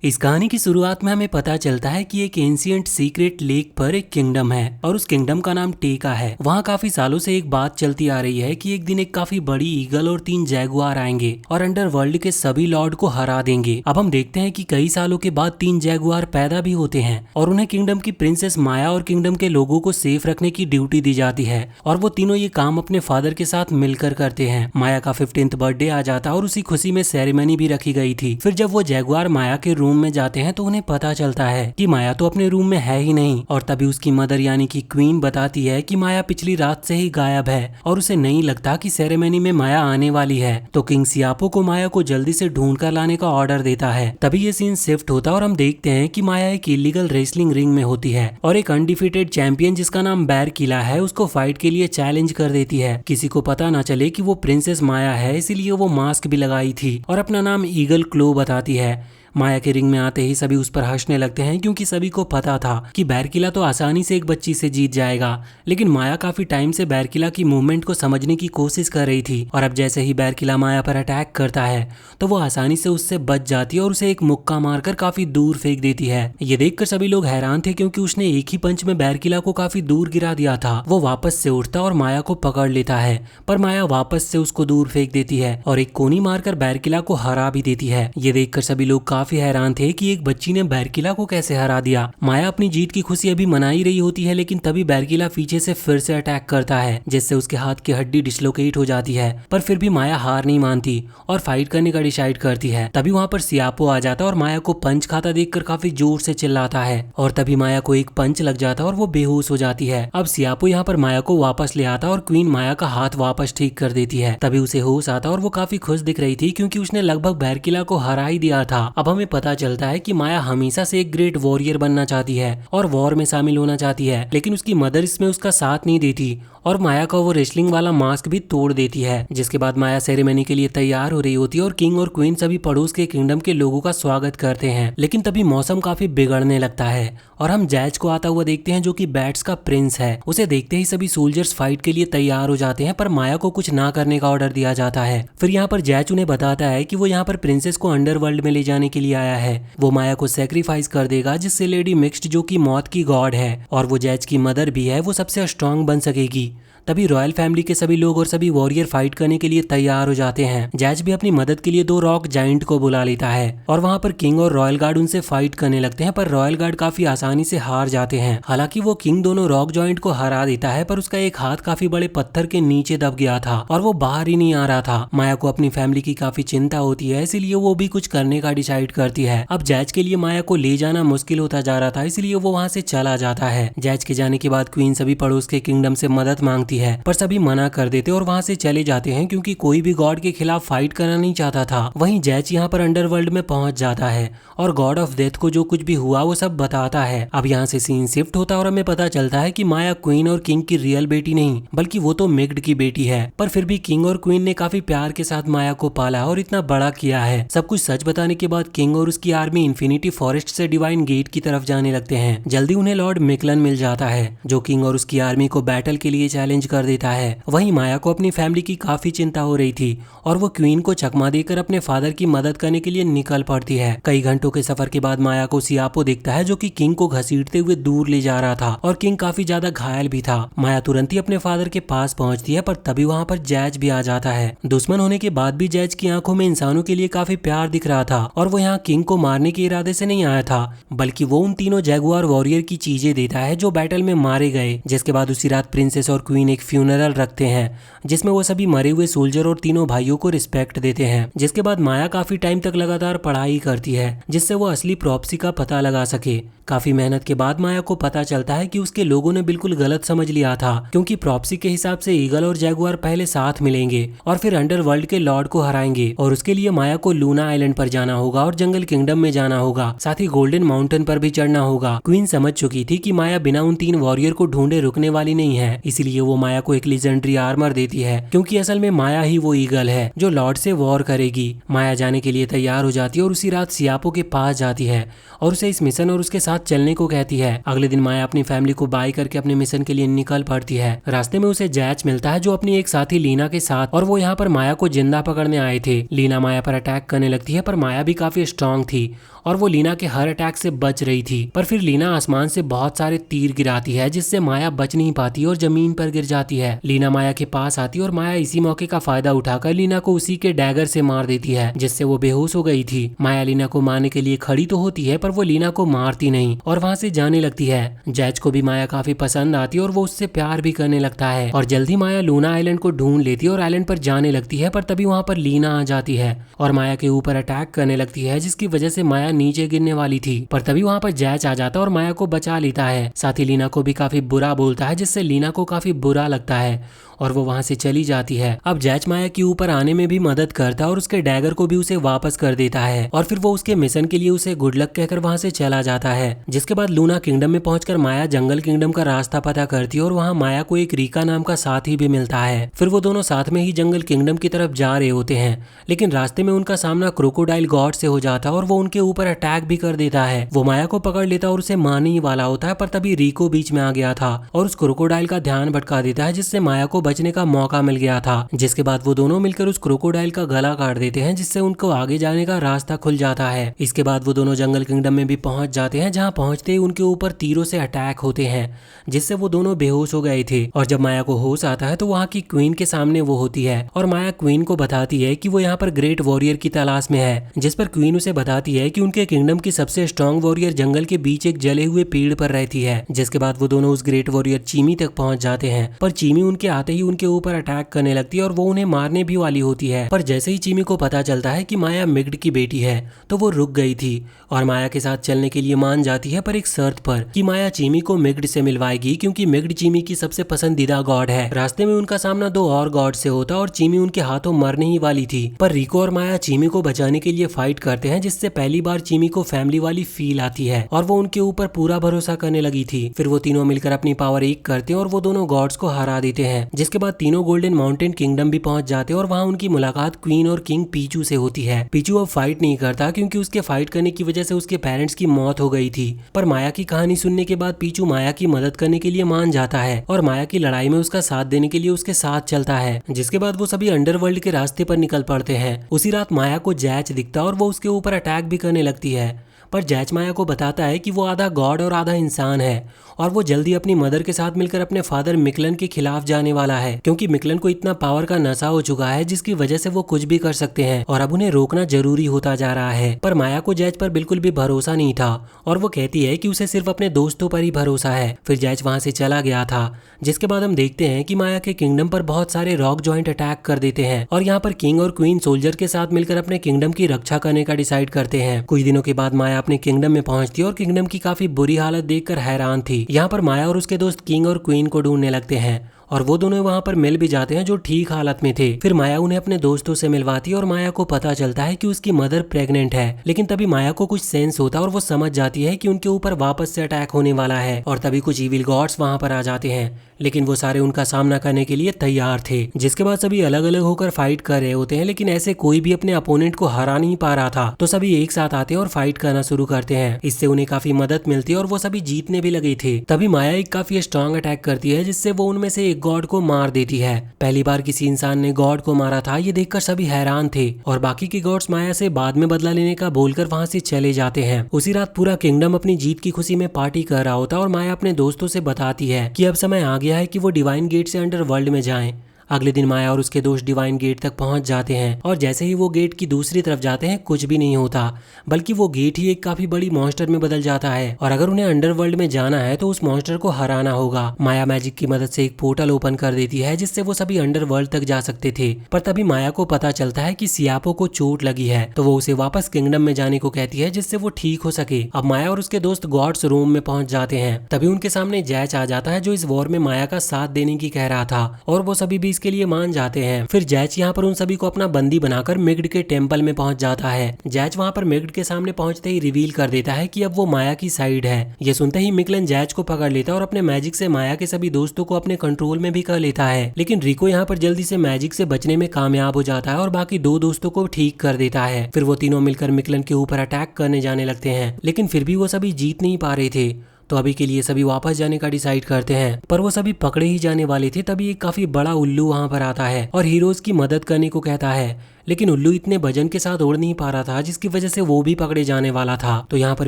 इस कहानी की शुरुआत में हमें पता चलता है कि एक एंशिएंट सीक्रेट लेक पर एक किंगडम है और उस किंगडम का नाम टेका है। वहाँ काफी सालों से एक बात चलती आ रही है कि एक दिन एक काफी बड़ी ईगल और 3 जैगुआर आएंगे और अंडरवर्ल्ड के सभी लॉर्ड को हरा देंगे। अब हम देखते हैं कि कई सालों के बाद 3 जैगुआर पैदा भी होते हैं और उन्हें किंगडम की प्रिंसेस माया और किंगडम के लोगों को सेफ रखने की ड्यूटी दी जाती है और वो तीनों ये काम अपने फादर के साथ मिलकर करते हैं। माया का 15th बर्थडे आ जाता और उसी खुशी में सेरेमनी भी रखी गई थी। फिर जब वो जैगुआर माया के रूम में जाते हैं तो उन्हें पता चलता है कि माया तो अपने रूम में है ही नहीं और तभी उसकी मदर यानी कि क्वीन बताती है कि माया पिछली रात से ही गायब है और उसे नहीं लगता कि सेरेमनी में माया आने वाली है। तो किंग सियापो को माया को जल्दी से ढूंढ कर लाने का ऑर्डर देता है। तभी ये सीन शिफ्ट होता है और हम देखते हैं कि माया एक इलीगल रेसलिंग रिंग में होती है और एक अनडिफीटेड चैंपियन जिसका नाम बैर किला है उसको फाइट के लिए चैलेंज कर देती है। किसी को पता ना चले कि वो प्रिंसेस माया है, इसीलिए वो मास्क भी लगाई थी और अपना नाम ईगल क्लो बताती है। माया के रिंग में आते ही सभी उस पर हंसने लगते हैं क्योंकि सभी को पता था कि बैरकिला तो आसानी से एक बच्ची से जीत जाएगा। लेकिन माया काफी टाइम से बैरकिला की मूवमेंट को समझने की कोशिश कर रही थी और अब जैसे ही बैरकिला माया पर अटैक करता है तो वो आसानी से उससे बच जाती है और उसे एक मुक्का मारकर काफी दूर फेंक देती है। ये देखकर सभी लोग हैरान थे क्योंकि उसने एक ही पंच में बैरकिला को काफी दूर गिरा दिया था। वो वापस से उठता और माया को पकड़ लेता है पर माया वापस से उसको दूर फेंक देती है और एक कोनी मारकर बैरकिला को हरा भी देती है। ये देखकर सभी लोग काफी हैरान थे कि एक बच्ची ने बैरकिला को कैसे हरा दिया। माया अपनी जीत की खुशी अभी मना ही रही होती है लेकिन तभी बैरकिला पीछे से फिर से अटैक करता है जिससे उसके हाथ की हड्डी डिस्लोकेट हो जाती है। पर फिर भी माया हार नहीं मानती और फाइट करने का डिसाइड करती है। तभी वहाँ पर सियापो आ जाता और माया को पंच खाता देखकर काफी जोर से चिल्लाता है और तभी माया को एक पंच लग जाता और वो बेहोश हो जाती है। अब सियापो यहाँ पर माया को वापस ले आता और क्वीन माया का हाथ वापस ठीक कर देती है। तभी उसे होश आता और वो काफी खुश दिख रही थी क्योंकि उसने लगभग बैरकिला को हरा ही दिया था। अब हमें पता चलता है कि माया हमेशा से एक ग्रेट वॉरियर बनना चाहती है और वॉर में शामिल होना चाहती है लेकिन उसकी मदर इसमें उसका साथ नहीं देती और माया का वो रेसलिंग वाला मास्क भी तोड़ देती है। जिसके बाद माया सेरेमनी के लिए तैयार हो रही होती है और किंग और क्वीन सभी पड़ोस के किंगडम के लोगों का स्वागत करते हैं। लेकिन तभी मौसम काफी बिगड़ने लगता है और हम जैज को आता हुआ देखते हैं जो कि बैट्स का प्रिंस है। उसे देखते ही सभी सोल्जर्स फाइट के लिए तैयार हो जाते हैं पर माया को कुछ ना करने का ऑर्डर दिया जाता है। फिर यहाँ पर जैज उन्हें बताता है कि वो यहाँ पर प्रिंसेस को अंडरवर्ल्ड में ले जाने के लिए आया है। वो माया को सेक्रीफाइस कर देगा जिससे लेडी मिक्स्ड जो कि मौत की गॉड है और वो जैज की मदर भी है वो सबसे स्ट्रांग बन सकेगी। तभी रॉयल फैमिली के सभी लोग और सभी वॉरियर फाइट करने के लिए तैयार हो जाते हैं। जैज भी अपनी मदद के लिए 2 रॉक जाइंट को बुला लेता है और वहाँ पर किंग और रॉयल गार्ड उनसे फाइट करने लगते हैं पर रॉयल गार्ड काफी आसानी से हार जाते हैं। हालांकि वो किंग दोनों रॉक जॉइंट को हरा देता है पर उसका एक हाथ काफी बड़े पत्थर के नीचे दब गया था और वो बाहर ही नहीं आ रहा था। माया को अपनी फैमिली की काफी चिंता होती है इसीलिए वो भी कुछ करने का डिसाइड करती है। अब जैज के लिए माया को ले जाना मुश्किल होता जा रहा था इसलिए वो वहाँ से चला जाता है। जैज के जाने के बाद क्वीन सभी पड़ोस के किंगडम से मदद मांगती है पर सभी मना कर देते और वहाँ से चले जाते हैं क्योंकि कोई भी गॉड के खिलाफ फाइट करना नहीं चाहता था। वहीं जैज यहाँ पर अंडरवर्ल्ड में पहुंच जाता है और गॉड ऑफ डेथ को जो कुछ भी हुआ वो सब बताता है। अब यहाँ से सीन शिफ्ट होता है और हमें पता चलता है कि माया क्वीन और किंग की रियल बेटी नहीं बल्कि वो तो मिग्ड की बेटी है। पर फिर भी किंग और क्वीन ने काफी प्यार के साथ माया को पाला और इतना बड़ा किया है। सब कुछ सच बताने के बाद किंग और उसकी आर्मी इन्फिनिटी फॉरेस्ट से डिवाइन गेट की तरफ जाने लगते हैं। जल्दी उन्हें लॉर्ड मिकलन मिल जाता है जो किंग और उसकी आर्मी को बैटल के लिए चैलेंज कर देता है। वहीं माया को अपनी फैमिली की काफी चिंता हो रही थी और वो क्वीन को चकमा देकर अपने फादर की मदद करने के लिए निकल पड़ती है। कई घंटों के सफर के बाद माया को सियापो दिखता है जो कि किंग को घसीटते हुए दूर ले जा रहा था और किंग काफी ज्यादा घायल भी था। माया तुरंत ही अपने फादर के पास पहुंचती है पर तभी वहां पर जैज भी आ जाता है। दुश्मन होने के बाद भी जैज की आंखों में इंसानों के लिए काफी प्यार दिख रहा था और वो यहाँ किंग को मारने के इरादे से नहीं आया था बल्कि वो उन तीनों जैगुआर वॉरियर की चीजें देता है जो बैटल में मारे गए। जिसके बाद उसी रात प्रिंसेस और क्वीन एक फ्यूनरल रखते हैं जिसमें वो सभी मरे हुए सोल्जर और तीनों भाइयों को रिस्पेक्ट देते हैं। जिसके बाद माया काफी टाइम तक लगातार पढ़ाई करती है जिससे वो असली प्रॉप्सी का पता लगा सके। काफी मेहनत के बाद माया को पता चलता है कि उसके लोगों ने बिल्कुल गलत समझ लिया था क्योंकि प्रॉप्सी के हिसाब से ईगल और जैगुआर पहले साथ मिलेंगे और फिर अंडरवर्ल्ड के लॉर्ड को हराएंगे और उसके लिए माया को लूना आइलैंड पर जाना होगा और जंगल किंगडम में जाना होगा, साथ ही गोल्डन माउंटेन पर भी चढ़ना होगा। क्वीन समझ चुकी थी कि माया बिना उन 3 वॉरियर को ढूंढे रुकने वाली नहीं है इसीलिए वो माया को एक लेजेंडरी आर्मर देती है क्योंकि असल में माया ही वो ईगल है जो लॉर्ड से वॉर करेगी। माया जाने के लिए तैयार हो जाती है और उसी रात सियापो के पास जाती है और उसे इस मिशन और उसके साथ चलने को कहती है। अगले दिन माया अपनी फैमिली को बाय करके अपने मिशन के लिए निकल पड़ती है। रास्ते में उसे जैज मिलता है जो अपनी एक साथी लीना के साथ और वो यहाँ पर माया को जिंदा पकड़ने आए थे। लीना माया पर अटैक करने लगती है पर माया भी काफी स्ट्रांग थी और वो लीना के हर अटैक से बच रही थी। पर फिर लीना आसमान से बहुत सारे तीर गिराती है जिससे माया बच नहीं पाती और जमीन पर गिर जाती है। लीना माया के पास आती और माया इसी मौके का फायदा उठाकर लीना को उसी के डैगर से मार देती है जिससे वो बेहोश हो गई थी। माया लीना को मारने के लिए खड़ी तो होती है पर वो लीना को मारती नहीं और वहाँ से जाने लगती है। जैज को भी माया काफी पसंद आती है और वो उससे प्यार भी करने लगता है और जल्दी माया लूना आइलैंड को ढूंढ लेती है और आइलैंड पर जाने लगती है। पर तभी वहाँ पर लीना आ जाती है और माया के ऊपर अटैक करने लगती है जिसकी वजह से माया नीचे गिरने वाली थी। पर तभी वहाँ पर जैज आ जाता है और माया को बचा लेता है। साथ ही लीना को भी काफी बुरा बोलता है जिससे लीना को काफी बुरा लगता है और वो वहां से चली जाती है। अब जैज माया के ऊपर आने में भी मदद करता है और उसके डैगर को भी उसे वापस कर देता है और फिर वो उसके मिशन के लिए उसे गुड लक कहकर वहां से चला जाता है। जिसके बाद लूना किंगडम में पहुंचकर माया जंगल किंगडम का रास्ता पता करती है और वहाँ माया को एक रीका नाम का साथी भी मिलता है। फिर वो दोनों साथ में ही जंगल किंगडम की तरफ जा रहे होते हैं लेकिन रास्ते में उनका सामना क्रोकोडाइल गॉड से हो जाता है और वो उनके ऊपर अटैक भी कर देता है। वो माया को पकड़ लेता है और उसे मारने ही वाला होता है पर तभी रिको बीच में आ गया था और उस क्रोकोडाइल का ध्यान भटका देता है जिससे माया को बचने का मौका मिल गया था। जिसके बाद वो दोनों मिलकर उस क्रोकोडाइल का गला काट देते हैं जिससे उनको आगे जाने का रास्ता खुल जाता है। इसके बाद वो दोनों जंगल किंगडम में भी पहुंच जाते हैं जहां पहुंचते ही उनके ऊपर तीरों से अटैक होते हैं जिससे वो दोनों बेहोश हो गए थे। और जब माया को होश आता है तो वहाँ की क्वीन के सामने वो होती है और माया क्वीन को बताती है कि वो यहाँ पर ग्रेट वॉरियर की तलाश में है। जिस पर क्वीन उसे बताती है कि उनके किंगडम की सबसे स्ट्रॉन्ग वॉरियर जंगल के बीच एक जले हुए पेड़ पर रहती है। जिसके बाद वो दोनों उस ग्रेट वॉरियर चीमी तक पहुंच जाते हैं पर चीमी उनके आते ही उनके ऊपर अटैक करने लगती है और वो उन्हें मारने भी वाली होती है। पर जैसे ही चीमी को पता चलता है कि माया मिग्ड की बेटी है तो वो रुक गई थी और माया के साथ चलने के लिए मान जाती है पर एक शर्त पर कि माया चीमी को मिग्ड से मिलवाएगी क्योंकि मिग्ड चीमी की सबसे पसंदीदा गॉड है। रास्ते में उनका सामना दो और गॉड से होता और चीमी उनके हाथों मरने ही वाली थी। पर रिको और माया चीमी को बचाने के लिए फाइट करते हैं जिससे पहली बार चीमी को फैमिली वाली फील आती है और वो उनके ऊपर पूरा भरोसा करने लगी थी। फिर वो तीनों मिलकर अपनी पावर एक करते हैं और वो दोनों गॉड्स को हरा देते हैं। जिसके बाद तीनों गोल्डन माउंटेन किंगडम भी पहुंच जाते हैं और वहाँ उनकी मुलाकात क्वीन और किंग पीचू से होती है। पीचू अब फाइट नहीं करता क्योंकि उसके फाइट करने की वजह से उसके पेरेंट्स की मौत हो गई थी। पर माया की कहानी सुनने के बाद पीचू माया की मदद करने के लिए मान जाता है और माया की लड़ाई में उसका साथ देने के लिए उसके साथ चलता है। जिसके बाद वो सभी अंडरवर्ल्ड के रास्ते पर निकल पड़ते हैं। उसी रात माया को जैच दिखता और वो उसके ऊपर अटैक भी करने लगती है पर जैच माया को बताता है कि वो आधा गॉड और आधा इंसान है और वो जल्दी अपनी मदर के साथ मिलकर अपने फादर मिकलन के खिलाफ जाने वाला है क्योंकि मिकलन को इतना पावर का नशा हो चुका है जिसकी वजह से वो कुछ भी कर सकते हैं और अब उन्हें रोकना जरूरी होता जा रहा है। पर माया को जैच पर बिल्कुल भी भरोसा नहीं था और वो कहती है कि उसे सिर्फ अपने दोस्तों पर ही भरोसा है। फिर जैच वहां से चला गया था। जिसके बाद हम देखते हैं कि माया के किंगडम पर बहुत सारे रॉक जॉइंट अटैक कर देते हैं और यहाँ पर किंग और क्वीन सोल्जर के साथ मिलकर अपने किंगडम की रक्षा करने का डिसाइड करते हैं। कुछ दिनों के बाद माया अपने किंगडम में पहुंचती है और किंगडम की काफी बुरी हालत देखकर हैरान थी। यहाँ पर माया और उसके दोस्त किंग और क्वीन को ढूंढने लगते हैं और वो दोनों वहाँ पर मिल भी जाते हैं जो ठीक हालत में थे। फिर माया उन्हें अपने दोस्तों से मिलवाती है और माया को पता चलता है कि उसकी मदर प्रेग्नेंट है। लेकिन तभी माया को कुछ सेंस होता है और वो समझ जाती है कि उनके ऊपर वापस से अटैक होने वाला है और तभी कुछ इविल गॉड्स वहाँ पर आ जाते हैं लेकिन वो सारे उनका सामना करने के लिए तैयार थे। जिसके बाद सभी अलग अलग होकर फाइट कर रहे होते हैं लेकिन ऐसे कोई भी अपने अपोनेंट को हरा नहीं पा रहा था तो सभी एक साथ आते हैं और फाइट करना शुरू करते हैं। इससे उन्हें काफी मदद मिलती है और वो सभी जीतने भी लगे थे। तभी माया एक काफी स्ट्रॉन्ग अटैक करती है जिससे वो उनमें से एक गॉड को मार देती है। पहली बार किसी इंसान ने गॉड को मारा था ये देखकर सभी हैरान थे और बाकी के गॉड्स माया से बाद में बदला लेने का बोलकर वहाँ से चले जाते हैं। उसी रात पूरा किंगडम अपनी जीत की खुशी में पार्टी कर रहा होता और माया अपने दोस्तों से बताती है कि अब समय आ गया है कि वो डिवाइन गेट से अंडरवर्ल्ड में जाएं। अगले दिन माया और उसके दोस्त डिवाइन गेट तक पहुंच जाते हैं और जैसे ही वो गेट की दूसरी तरफ जाते हैं कुछ भी नहीं होता बल्कि वो गेट ही एक काफी बड़ी मॉन्स्टर में बदल जाता है और अगर उन्हें अंडरवर्ल्ड में जाना है तो उस मॉन्स्टर को हराना होगा। माया मैजिक की मदद से एक पोर्टल ओपन कर देती है जिससे वो सभी अंडरवर्ल्ड तक जा सकते थे। पर तभी माया को पता चलता है कि सियापो को चोट लगी है तो वो उसे वापस किंगडम में जाने को कहती है जिससे वो ठीक हो सके। अब माया और उसके दोस्त गॉड्स रूम में पहुंच जाते हैं। तभी उनके सामने जैच आ जाता है जो इस वॉर में माया का साथ देने की कह रहा था और वो सभी भी इसके लिए मान जाते हैं। फिर जैच यहाँ पर उन सभी को अपना बंदी बनाकर मिग्ड के टेम्पल में पहुंच जाता है। जैच वहाँ पर मिग्ड के सामने पहुंचते ही रिवील कर देता है कि अब वो माया की साइड है। ये सुनते ही मिकलन जैच को पकड़ लेता है और अपने मैजिक से माया के सभी दोस्तों को अपने कंट्रोल में भी कर लेता है। लेकिन रिको यहाँ पर जल्दी से मैजिक से बचने में कामयाब हो जाता है और बाकी दो दोस्तों को ठीक कर देता है। फिर वो तीनों मिलकर मिकलन के ऊपर अटैक करने जाने लगते हैं लेकिन फिर भी वो सभी जीत नहीं पा रहे थे। तो अभी के लिए सभी वापस जाने का डिसाइड करते हैं, पर वो सभी पकड़े ही जाने वाले थे तभी एक काफी बड़ा उल्लू वहाँ पर आता है और हीरोज की मदद करने को कहता है। लेकिन उल्लू इतने वजन के साथ उड़ नहीं पा रहा था जिसकी वजह से वो भी पकड़े जाने वाला था। तो यहाँ पर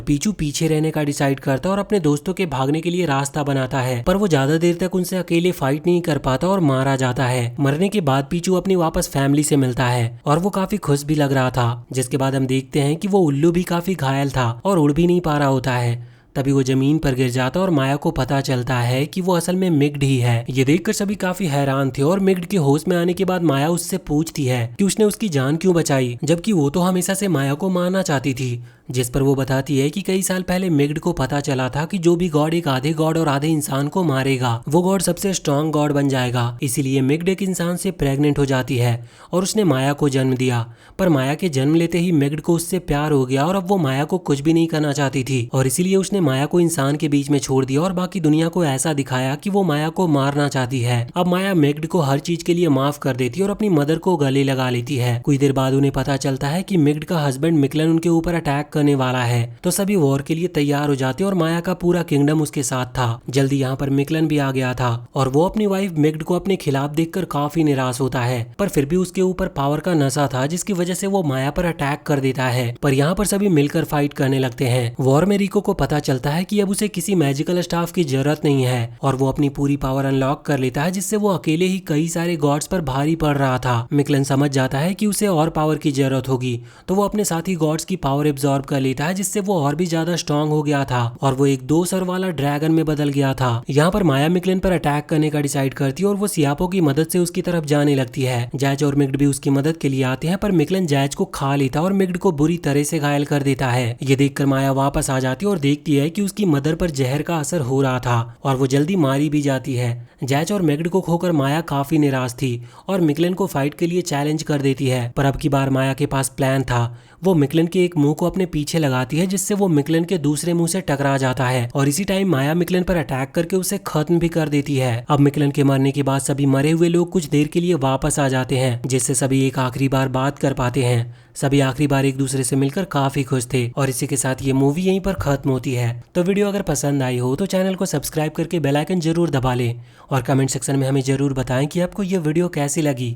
पीछू पीछे रहने का डिसाइड करता और अपने दोस्तों के भागने के लिए रास्ता बनाता है, पर वो ज्यादा देर तक उनसे अकेले फाइट नहीं कर पाता और मारा जाता है। मरने के बाद पीछू अपनी वापस फैमिली से मिलता है और वो काफी खुश भी लग रहा था, जिसके बाद हम देखते हैं कि वो उल्लू भी काफी घायल था और उड़ भी नहीं पा रहा होता है। तभी वो जमीन पर गिर जाता और माया को पता चलता है कि वो असल में मिग्ड ही है। ये देखकर सभी काफी हैरान थे और मिग्ड के होश में आने के बाद माया उससे पूछती है कि उसने उसकी जान क्यों बचाई, जबकि वो तो हमेशा से माया को मारना चाहती थी। जिस पर वो बताती है कि कई साल पहले मिग्ड को पता चला था कि जो भी गॉड एक आधे गॉड और आधे इंसान को मारेगा वो गॉड सबसे स्ट्रॉन्ग गॉड बन जाएगा। इसीलिए मिग्ड एक इंसान से प्रेग्नेंट हो जाती है और उसने माया को जन्म दिया। पर माया के जन्म लेते ही मिग्ड को उससे प्यार हो गया और अब वो माया को कुछ भी नहीं करना चाहती थी और इसीलिए उसने माया को इंसान के बीच में छोड़ दिया और बाकी दुनिया को ऐसा दिखाया कि वो माया को मारना चाहती है। अब माया मिग्ड को हर चीज के लिए माफ कर देती है और अपनी मदर को गले लगा लेती है। कुछ देर बाद उन्हें पता चलता है कि मिग्ड का हस्बैंड मिकलन उनके ऊपर अटैक करने वाला है, तो सभी वॉर के लिए तैयार हो जाते और माया का पूरा किंगडम उसके साथ था। जल्दी यहाँ पर मिकलन भी आ गया था और वो अपनी वाइफ मिग्ड को अपने खिलाफ देखकर काफी निराश होता है, पर फिर भी उसके ऊपर पावर का नशा था जिसकी वजह से वो माया पर अटैक कर देता है। पर यहाँ पर सभी मिलकर फाइट करने लगते हैं। वॉर में रिको को पता चलता है कि अब उसे किसी मैजिकल स्टाफ की जरूरत नहीं है और वो अपनी पूरी पावर अनलॉक कर लेता है, जिससे वो अकेले ही कई सारे गॉड्स पर भारी पड़ रहा था। मिकलन समझ जाता है कि उसे और पावर की जरूरत होगी, तो वो अपने साथी गॉड्स की पावर एब्जॉर्ब कर लेता है, जिससे वो और भी ज्यादा स्ट्रांग हो गया था और वो एक 2 सर वाला ड्रैगन में बदल गया था। यहाँ पर माया मिकलन पर अटैक करने का डिसाइड करती है और वो सियापो की मदद से उसकी तरफ जाने लगती है। जैज और मिग्ड भी उसकी मदद के लिए आते हैं, पर मिकलन जैज को खा लेता और मिग्ड को बुरी तरह से घायल कर देता है। ये देखकर माया वापस आ जाती है और देखती है कि उसकी मदर पर जहर का असर हो रहा था और वो जल्दी मारी भी जाती है। जैज और मिग्ड को खोकर माया काफी निराश थी और मिकलन को फाइट के लिए चैलेंज कर देती है, पर अब की बार माया के पास प्लान था। वो मिकलन के एक मुंह को अपने पीछे लगाती है, जिससे वो मिकलन के दूसरे मुंह से टकरा जाता है और इसी टाइम माया मिकलन पर अटैक करके उसे खत्म भी कर देती है। अब मिकलन के मरने के बाद सभी मरे हुए लोग कुछ देर के लिए वापस आ जाते हैं, जिससे सभी एक आखिरी बार बात कर पाते हैं। सभी आखिरी बार एक दूसरे से मिलकर काफी खुश थे और इसी के साथ ये मूवी यहीं पर खत्म होती है। तो वीडियो अगर पसंद आई हो तो चैनल को सब्सक्राइब करके बेल आइकन जरूर दबा लें और कमेंट सेक्शन में हमें जरूर बताएं कि आपको ये वीडियो कैसी लगी।